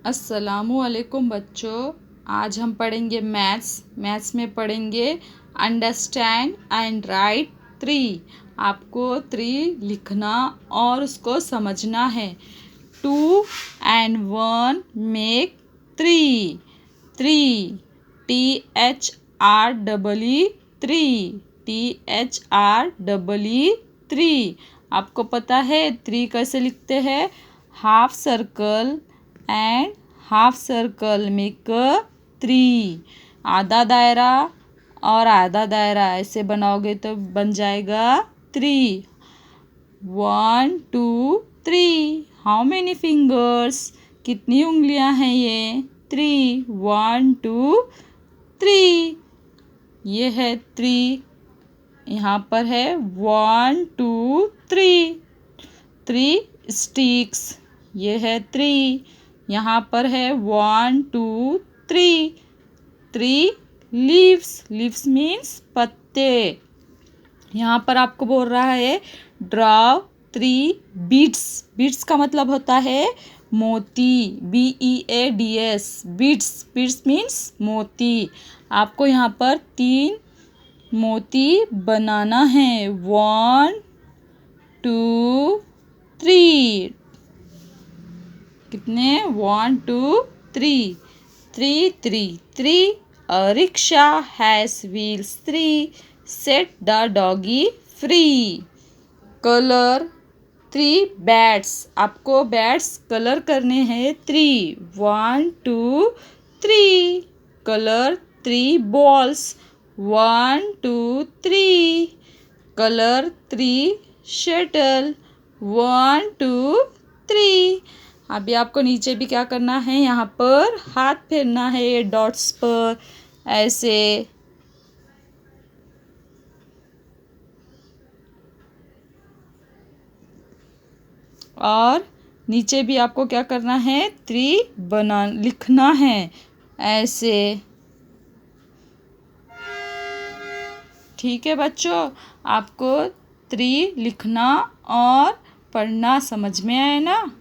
अस्सलामुअलैकुम बच्चों। आज हम पढ़ेंगे मैथ्स में पढ़ेंगे अंडरस्टैंड एंड राइट थ्री। आपको थ्री लिखना और उसको समझना है। 2 and 1 मेक 3। 3 THREE 3 आपको पता है 3 कैसे लिखते हैं? Half circle and half circle make 3। आधा दायरा और आधा दायरा ऐसे बनाओगे तो बन जाएगा 3। 1 2 3। How many fingers? कितनी उंगलियां हैं ये? 3। 1 2 3। ये है 3। यहाँ पर है 1 2 3। 3 स्टिक्स। ये है 3। यहाँ पर है 1 2 3। 3 लीव्स मीन्स पत्ते। यहाँ पर आपको बोल रहा है ड्रॉ 3 बीड्स का मतलब होता है मोती। BEADS बीड्स मीन्स मोती। आपको यहाँ पर 3 मोती बनाना है। 1 2 3। कितने? 1 2 3। 3 A rickshaw has wheels 3। Set the doggy free। Colour 3 bats. आपको बैट्स कलर करने हैं 3। 1 2 3। Colour 3 balls. 1 2 3। Colour 3 shuttle. 1 2 3। अभी आपको नीचे भी क्या करना है? यहाँ पर हाथ फेरना है डॉट्स पर ऐसे। और नीचे भी आपको क्या करना है? 3 लिखना है ऐसे। ठीक है बच्चों, आपको 3 लिखना और पढ़ना समझ में आए ना?